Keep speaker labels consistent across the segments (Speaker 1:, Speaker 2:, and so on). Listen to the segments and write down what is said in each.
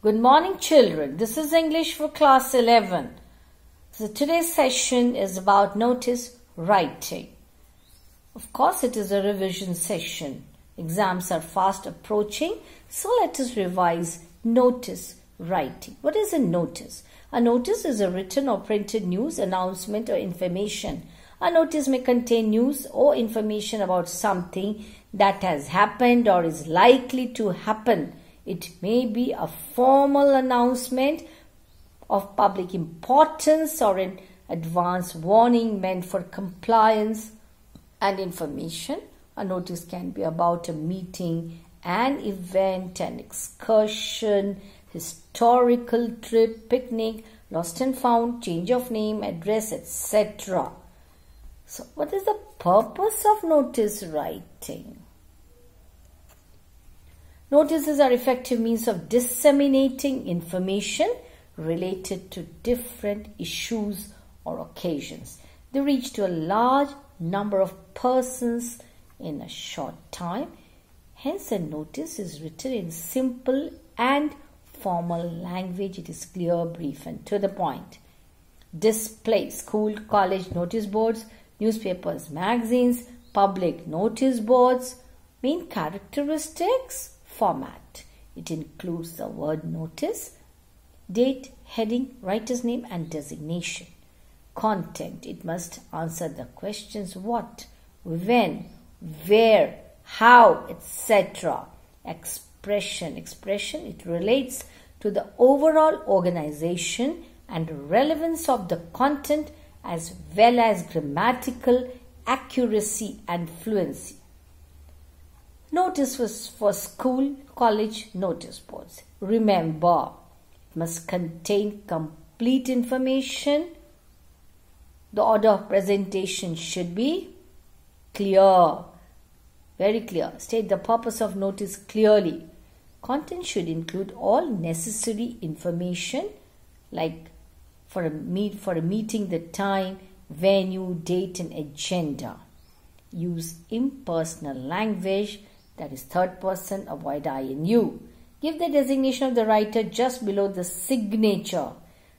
Speaker 1: Good morning, children. This is English for class 11. So today's session is about notice writing. Of course, it is a revision session. Exams are fast approaching, so let us revise notice writing. What is a notice? A notice is a written or printed news, announcement or information. A notice may contain news or information about something that has happened or is likely to happen. It may be a formal announcement of public importance or an advance warning meant for compliance and information. A notice can be about a meeting, an event, an excursion, historical trip, picnic, lost and found, change of name, address, etc. So, what is the purpose of notice writing? Notices are effective means of disseminating information related to different issues or occasions. They reach to a large number of persons in a short time. Hence, a notice is written in simple and formal language. It is clear, brief, and to the point. Display: school, college notice boards, newspapers, magazines, public notice boards. Main characteristics: format. It includes the word notice, date, heading, writer's name and designation. Content. It must answer the questions what, when, where, how, etc. Expression. It relates to the overall organization and relevance of the content as well as grammatical accuracy and fluency. Notice was for school, college notice boards. Remember, it must contain complete information. The order of presentation should be clear, very clear. State the purpose of notice clearly. Content should include all necessary information like for a meeting, the time, venue, date and agenda. Use impersonal language, that is third person, avoid I and you. Give the designation of the writer just below the signature.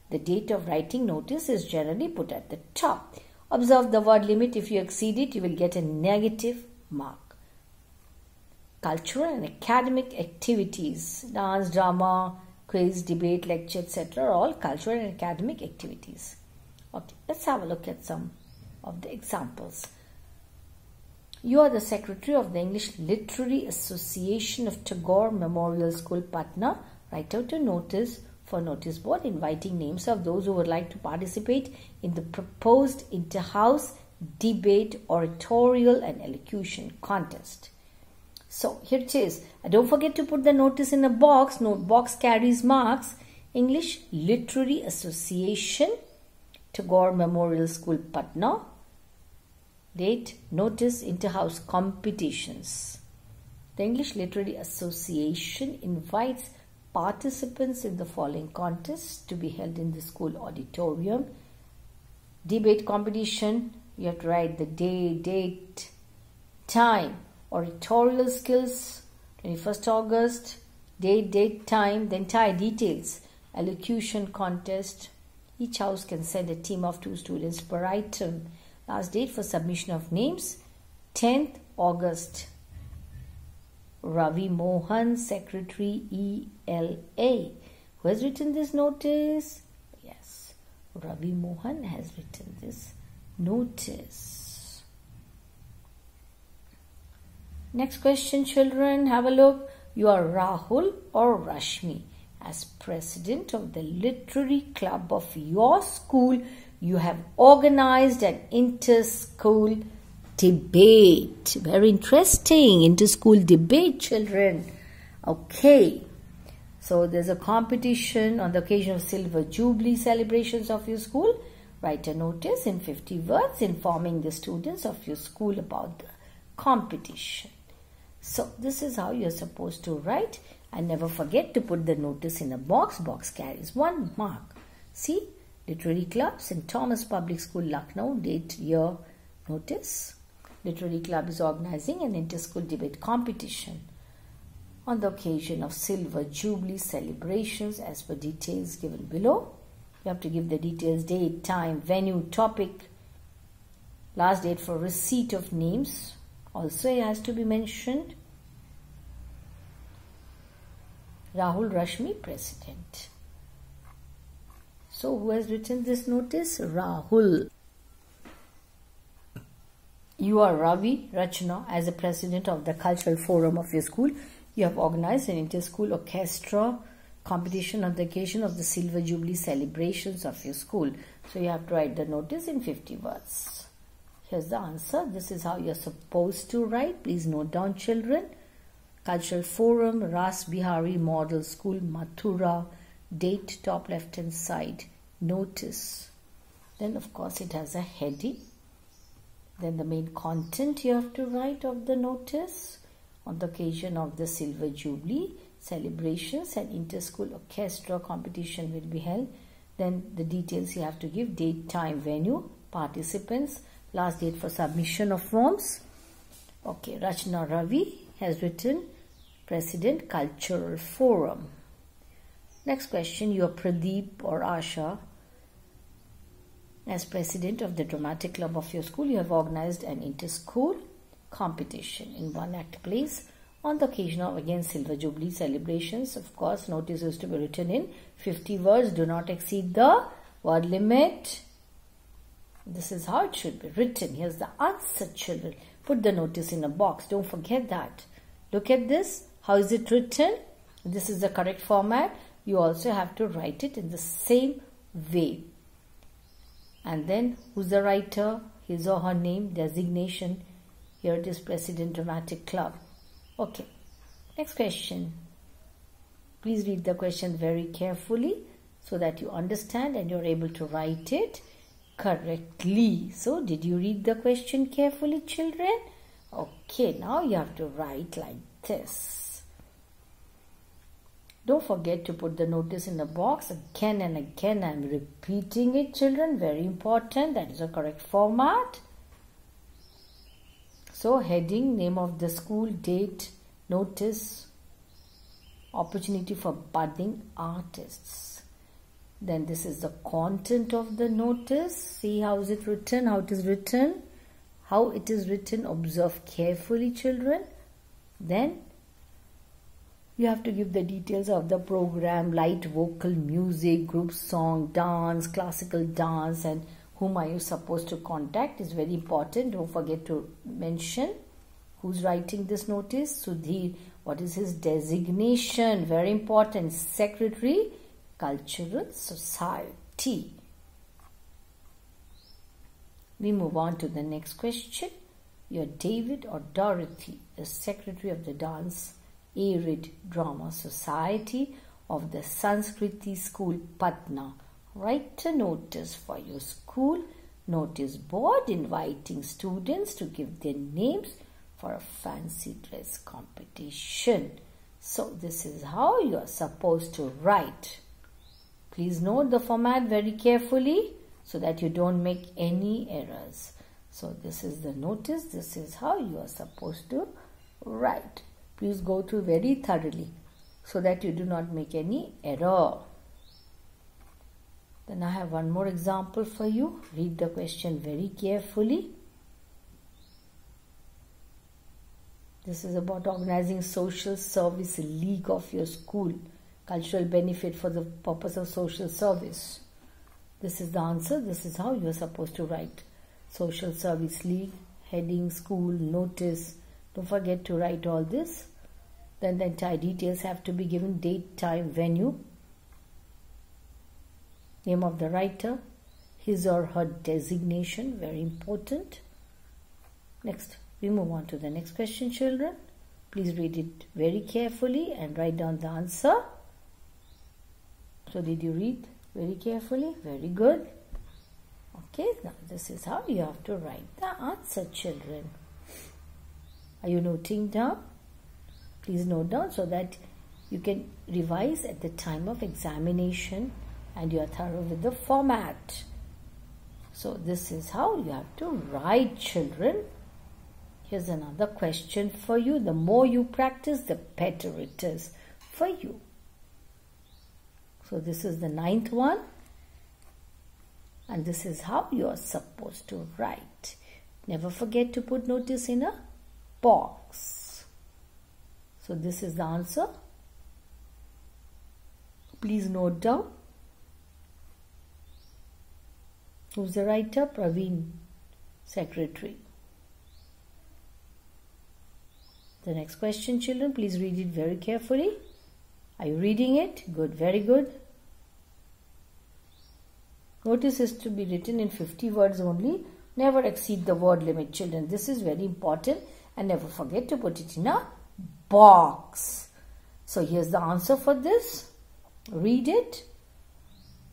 Speaker 1: The date of writing notice is generally put at the top. Observe the word limit. If you exceed it, you will get a negative mark. Cultural and academic activities, dance, drama, quiz, debate, lecture, etc. are all cultural and academic activities. Okay, let's have a look at some of the examples. You are the secretary of the English Literary Association of Tagore Memorial School, Patna. Write out a notice for notice board inviting names of those who would like to participate in the proposed inter-house debate, oratorio and elocution contest. So here it is. Don't forget to put the notice in a box. Note box carries marks. English Literary Association, Tagore Memorial School, Patna. Date, notice, inter-house competitions. The English Literary Association invites participants in the following contests to be held in the school auditorium. Debate competition, you have to write the day, date, time. Oratorial skills, 21st August, date, time, the entire details. Elocution contest, each house can send a team of 2 students per item. Last date for submission of names, 10th August. Ravi Mohan, Secretary, ELA. Who has written this notice? Yes, Ravi Mohan has written this notice. Next question, children, have a look. You are Rahul or Rashmi. As president of the literary club of your school, you have organized an inter-school debate. Very interesting. Inter-school debate, children. Okay. So there's a competition on the occasion of Silver Jubilee celebrations of your school. Write a notice in 50 words informing the students of your school about the competition. So this is how you're supposed to write. And never forget to put the notice in a box. Box carries 1 mark. See? Literary Club, St. Thomas Public School, Lucknow, date, year, notice. Literary Club is organizing an inter-school debate competition. on the occasion of Silver Jubilee celebrations as per details given below. You have to give the details: date, time, venue, topic, last date for receipt of names. Also it has to be mentioned. Rahul Rashmi, President. So who has written this notice? Rahul. You are Ravi Rachna. As the president of the cultural forum of your school, you have organized an inter-school orchestra competition on the occasion of the Silver Jubilee celebrations of your school. So you have to write the notice in 50 words. Here's the answer. This is how you're supposed to write. Please note down, children. Cultural Forum, Ras Bihari Model School, Mathura. Date, top left hand side. Notice. Then of course it has a heading. Then the main content you have to write of the notice. On the occasion of the Silver Jubilee celebrations, an inter-school orchestra competition will be held. Then the details you have to give: date, time, venue, participants, last date for submission of forms. Okay, Rachna Ravi has written President, Cultural Forum. Next question, you are Pradeep or Asha. As president of the dramatic club of your school, you have organized an inter-school competition in one act plays on the occasion of again Silver Jubilee celebrations. Of course, notice is to be written in 50 words. Do not exceed the word limit. This is how it should be written. Here's the answer, children. Put the notice in a box. Don't forget that. Look at this. How is it written? This is the correct format. You also have to write it in the same way. And then who's the writer? His or her name, designation. Here it is, President Dramatic Club. Okay. Next question. Please read the question very carefully so that you understand and you're able to write it correctly. So, did you read the question carefully, children? Okay, now you have to write like this. Don't forget to put the notice in the box again and again. I'm repeating it, children. Very important. That is the correct format. So, heading, name of the school, date, notice, opportunity for budding artists. Then this is the content of the notice. See how is it written, how it is written. How it is written, observe carefully, children. Then you have to give the details of the program: light vocal music, group song, dance, classical dance, and whom are you supposed to contact is very important. Don't forget to mention who's writing this notice. Sudhir. What is his designation? Very important. Secretary, Cultural Society. We move on to the next question. You're David or Dorothy, the Secretary of the Dance Arid Drama Society of the Sanskriti School, Patna. Write a notice for your school notice board inviting students to give their names for a fancy dress competition. So this is how you are supposed to write. Please note the format very carefully so that you don't make any errors. So this is the notice. This is how you are supposed to write. Please go through very thoroughly so that you do not make any error. Then I have one more example for you. Read the question very carefully. This is about organizing social service league of your school. Cultural benefit for the purpose of social service. This is the answer. This is how you are supposed to write. Social service league, heading, school, notice. Don't forget to write all this. Then the entire details have to be given: date, time, venue, name of the writer, his or her designation, very important. Next, we move on to the next question, children. Please read it very carefully and write down the answer. So, did you read very carefully? Very good. Okay, now this is how you have to write the answer, children. Are you noting down? Please note down so that you can revise at the time of examination and you are thorough with the format. So this is how you have to write, children. Here's another question for you. The more you practice, the better it is for you. So this is the 9th one. And this is how you are supposed to write. Never forget to put notice in a box. So this is the answer. Please note down. Who's the writer? Praveen, secretary. The next question, children, please read it very carefully. Are you reading it? Good, very good. Notice is to be written in 50 words only. Never exceed the word limit, children. This is very important, and never forget to put it in a box. So here's the answer for this. Read it.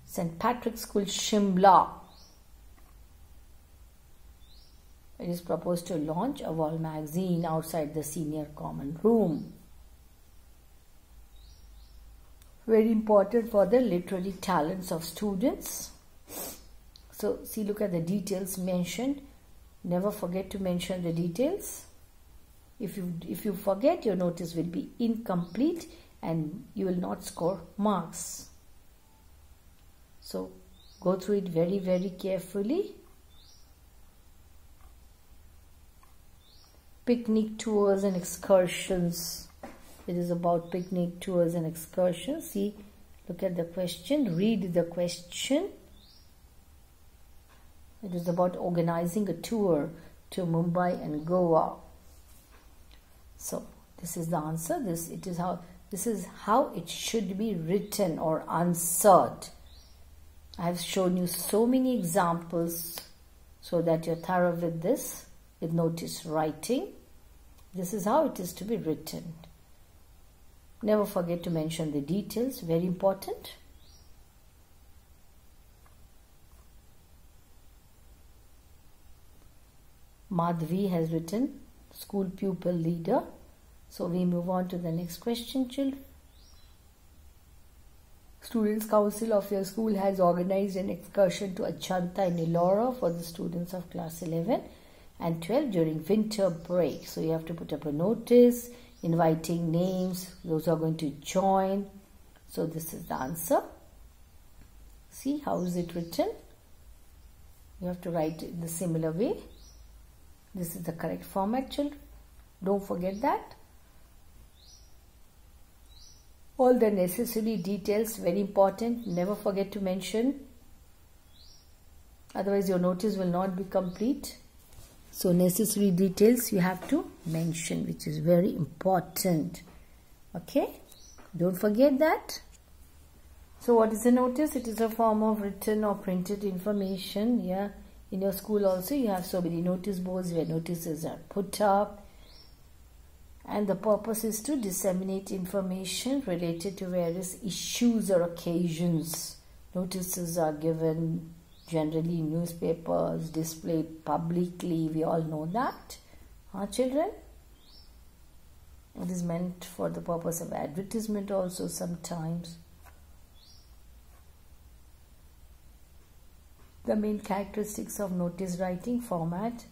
Speaker 1: St. Patrick's School, Shimla. It is proposed to launch a wall magazine outside the senior common room. Very important for the literary talents of students. So see, look at the details mentioned. Never forget to mention the details. If you forget, your notice will be incomplete and you will not score marks. So go through it very, very carefully. Picnic tours and excursions. It is about picnic tours and excursions. See, look at the question. Read the question. It is about organizing a tour to Mumbai and Goa. So this is the answer. This is how it should be written or answered. I have shown you so many examples so that you're thorough with this, with notice writing. This is how it is to be written. Never forget to mention the details, very important. Madhvi has written school pupil leader. So we move on to the next question, children. Students' Council of your school has organized an excursion to Ajanta in Ellora for the students of class 11 and 12 during winter break. So you have to put up a notice inviting names, those who are going to join. So this is the answer. See, how is it written? You have to write it in the similar way. This is the correct format, children. Don't forget that. All the necessary details, very important. Never forget to mention. Otherwise, your notice will not be complete. So, necessary details you have to mention, which is very important. Okay? Don't forget that. So, what is a notice? It is a form of written or printed information. Yeah. In your school also, you have so many notice boards where notices are put up. And the purpose is to disseminate information related to various issues or occasions. Notices are given generally in newspapers, displayed publicly. We all know that. Huh, children? It is meant for the purpose of advertisement also sometimes. The main characteristics of notice writing format.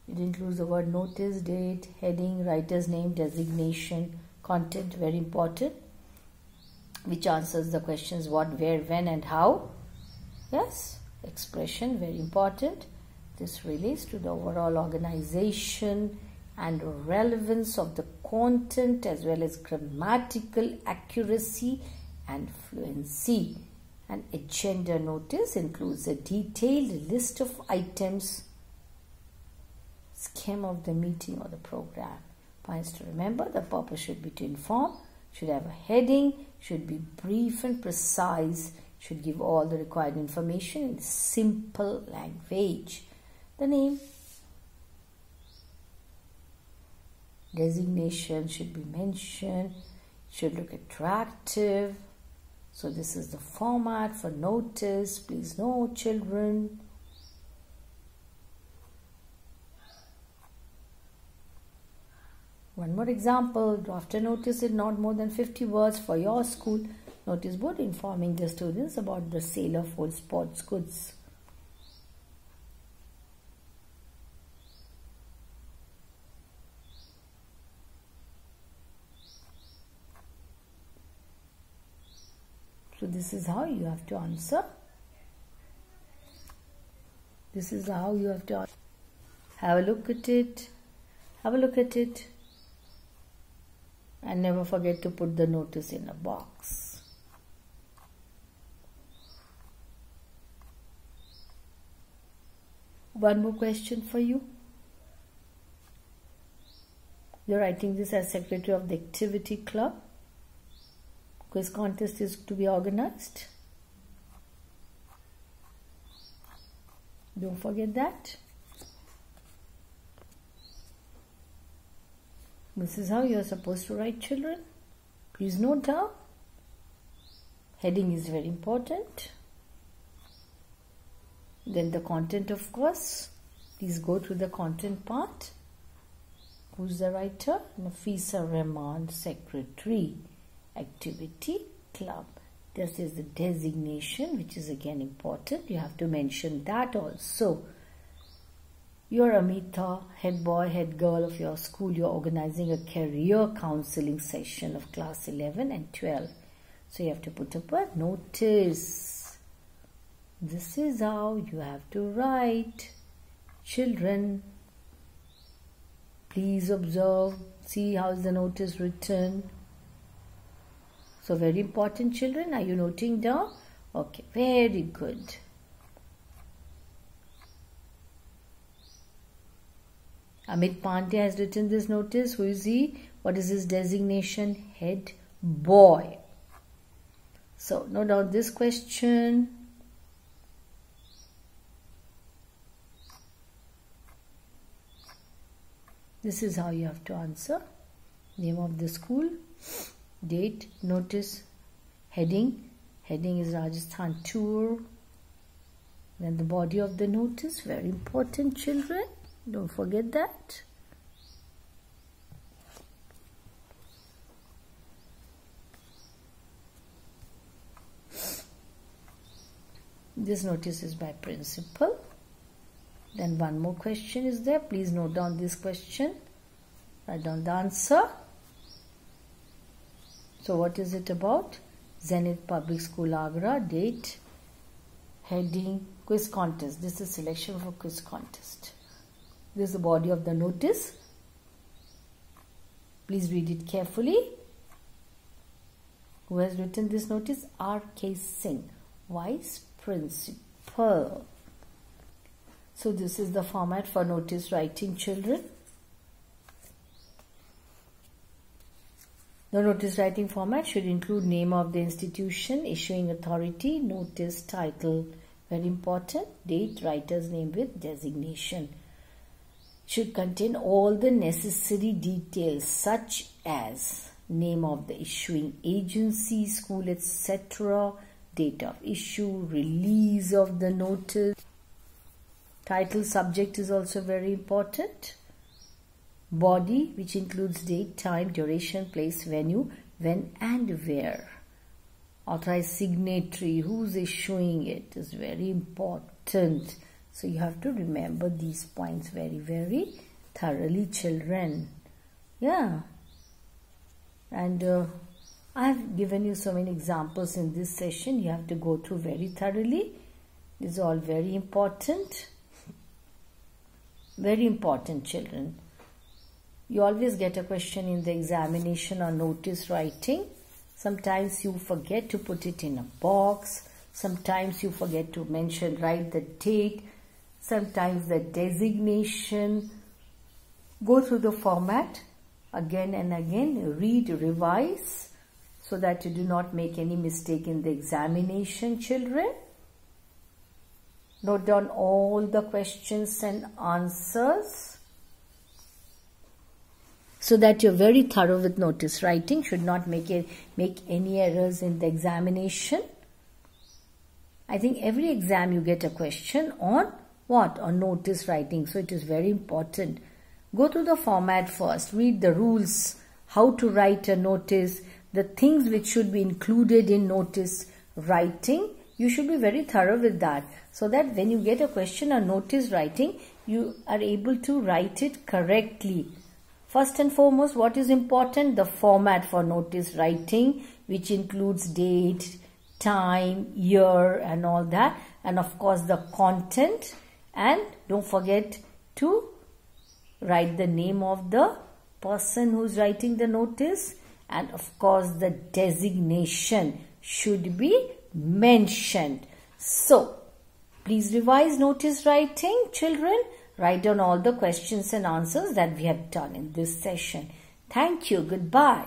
Speaker 1: It includes the word notice, date, heading, writer's name, designation, content, very important, which answers the questions what, where, when and how. Yes, expression, very important. This relates to the overall organization and relevance of the content as well as grammatical accuracy and fluency. An agenda notice includes a detailed list of items, scheme of the meeting or the program. Points to remember: the purpose should be to inform, should have a heading, should be brief and precise, should give all the required information in simple language. The name, designation should be mentioned, should look attractive. So this is the format for notice. Please note, children. One more example. Draft a notice in not more than 50 words for your school notice board informing the students about the sale of old sports goods. So this is how you have to answer. This is how you have to answer. Have a look at it. Have a look at it. And never forget to put the notice in a box. One more question for you. You're writing this as secretary of the activity club. Quiz contest is to be organized. Don't forget that. This is how you are supposed to write, children. Please note down. Heading is very important. Then the content, of course. Please go through the content part. Who's the writer? Nafisa Rahman, secretary, activity club. This is the designation, which is again important. You have to mention that also. You're Amita, head boy, head girl of your school. You're organizing a career counseling session of class 11 and 12. So you have to put up a notice. This is how you have to write. Children, please observe. See how is the notice written. So very important, children. Are you noting down? Okay, very good. Amit Pandey has written this notice. Who is he? What is his designation? Head boy. So note down this question. This is how you have to answer. Name of the school, date, notice, heading. Heading is Rajasthan tour. Then the body of the notice. Very important, children. Don't forget that. This notice is by principal. Then one more question is there. Please note down this question. Write down the answer. So what is it about? Zenith Public School Agra. Date, heading, quiz contest. This is selection for quiz contest. This is the body of the notice. Please read it carefully. Who has written this notice? R.K. Singh, Vice Principal. So this is the format for notice writing, children. The notice writing format should include name of the institution, issuing authority, notice, title, very important, date, writer's name with designation. Should contain all the necessary details such as name of the issuing agency, school, etc., date of issue, release of the notice. Title, subject is also very important. Body, which includes date, time, duration, place, venue, when and where. Authorized signatory, who's issuing it, is very important. So you have to remember these points very, very thoroughly, children. Yeah. And I have given you so many examples in this session. You have to go through very thoroughly. This is all very important. Very important, children. You always get a question in the examination on notice writing. Sometimes you forget to put it in a box. Sometimes you forget to write the date. Sometimes the designation. Go through the format again and again. Read, revise so that you do not make any mistake in the examination, children. Note down all the questions and answers so that you're very thorough with notice writing. Should not make any errors in the examination. I think every exam you get a question on what? On notice writing. So it is very important. Go through the format first. Read the rules, how to write a notice, the things which should be included in notice writing. You should be very thorough with that so that when you get a question on notice writing, you are able to write it correctly. First and foremost, what is important? The format for notice writing, which includes date, time, year and all that, and of course the content, and don't forget to write the name of the person who's writing the notice, and of course the designation should be mentioned. So please revise notice writing, children. Write down all the questions and answers that we have done in this session. Thank you. Goodbye.